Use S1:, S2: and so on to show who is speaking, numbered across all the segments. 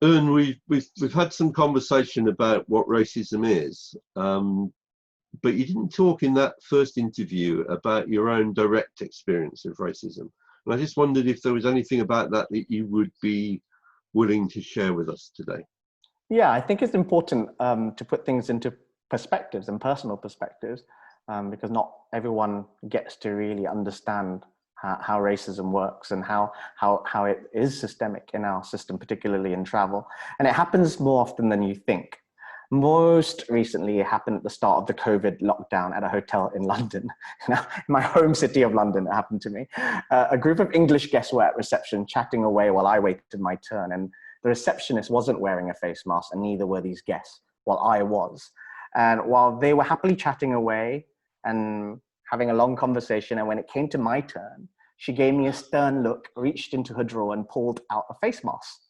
S1: And we've had some conversation about what racism is, but you didn't talk in that first interview about your own direct experience of racism. And I just wondered if there was anything about that that you would be willing to share with us today.
S2: Yeah, I think it's important to put things into perspectives and personal perspectives, because not everyone gets to really understand how racism works and how it is systemic in our system, particularly in travel. And it happens more often than you think. Most recently, it happened at the start of the COVID lockdown at a hotel in London. Now, in my home city of London, it happened to me. A group of English guests were at reception chatting away while I waited my turn. And the receptionist wasn't wearing a face mask, and neither were these guests, while I was. And while they were happily chatting away and having a long conversation, and when it came to my turn, she gave me a stern look, reached into her drawer and pulled out a face mask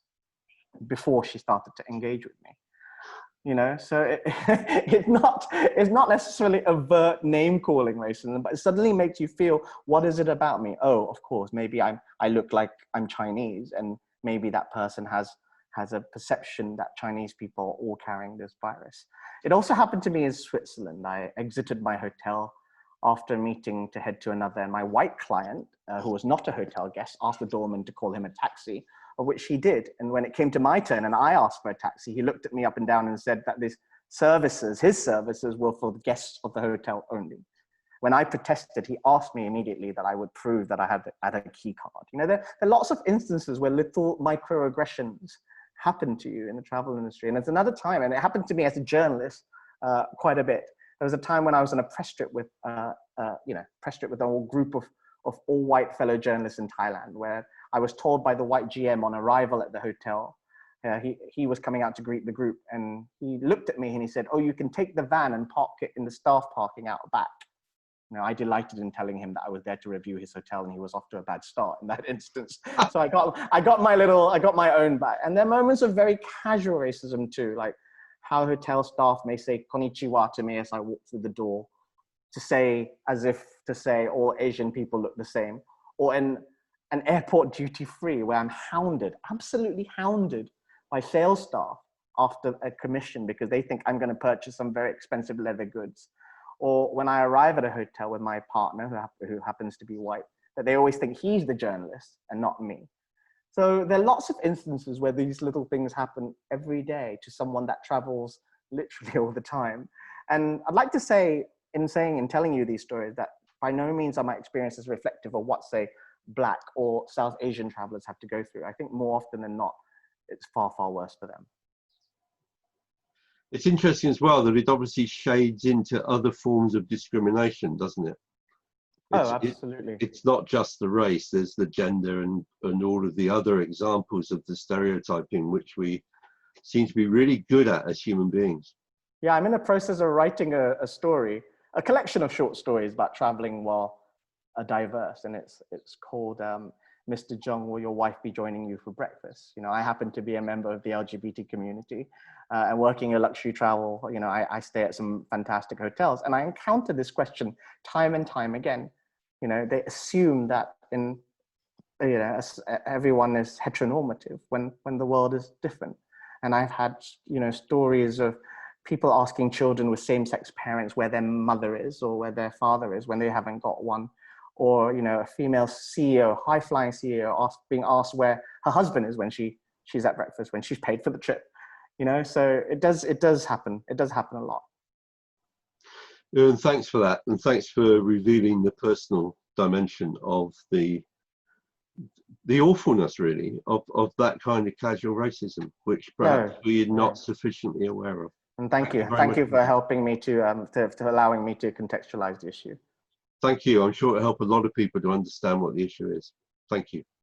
S2: before she started to engage with me. You know, so it's not necessarily overt name calling racism, but it suddenly makes you feel, what is it about me? Oh, of course, maybe I look like I'm Chinese, and maybe that person has a perception that Chinese people are all carrying this virus. It also happened to me in Switzerland. I exited my hotel after a meeting to head to another, and my white client, who was not a hotel guest, asked the doorman to call him a taxi, of which he did. And when it came to my turn and I asked for a taxi, he looked at me up and down and said that his services were for the guests of the hotel only. When I protested, he asked me immediately that I would prove that I had a key card. You know, there are lots of instances where little microaggressions happen to you in the travel industry. And there's another time, and it happened to me as a journalist quite a bit. There was a time when I was on a press trip with, press trip with a whole group of all white fellow journalists in Thailand, where I was told by the white GM on arrival at the hotel, he was coming out to greet the group, and he looked at me and he said, "Oh, you can take the van and park it in the staff parking out back." You know, I delighted in telling him that I was there to review his hotel, and he was off to a bad start in that instance. So I got my own back. And there are moments of very casual racism too, like how hotel staff may say "konnichiwa" to me as I walk through the door, as if to say all Asian people look the same, or in an airport duty-free where I'm absolutely hounded by sales staff after a commission because they think I'm going to purchase some very expensive leather goods. Or when I arrive at a hotel with my partner, who happens to be white, that they always think he's the journalist and not me. So there are lots of instances where these little things happen every day to someone that travels literally all the time. And I'd like to say, in telling you these stories, that by no means are my experiences reflective of what, say, Black or South Asian travelers have to go through. I think more often than not, it's far, far worse for them.
S1: It's interesting as well that it obviously shades into other forms of discrimination, doesn't it?
S2: Absolutely.
S1: It's not just the race, there's the gender and all of the other examples of the stereotyping, which we seem to be really good at as human beings.
S2: Yeah, I'm in the process of writing a story, a collection of short stories about traveling while diverse, and it's called Mr. Jong, will your wife be joining you for breakfast? You know, I happen to be a member of the LGBT community and working in luxury travel. You know, I stay at some fantastic hotels, and I encounter this question time and time again. You know, they assume that everyone is heteronormative when the world is different. And I've had, stories of people asking children with same-sex parents where their mother is or where their father is when they haven't got one. Or, a female CEO, high-flying CEO, being asked where her husband is when she's at breakfast, when she's paid for the trip. So it does happen. It does happen a lot.
S1: And thanks for that, and thanks for revealing the personal dimension of the awfulness, really, of that kind of casual racism, which perhaps we're not sufficiently aware of.
S2: And thank you for helping me to allowing me to contextualize the issue.
S1: Thank you. I'm sure it'll help a lot of people to understand what the issue is. Thank you.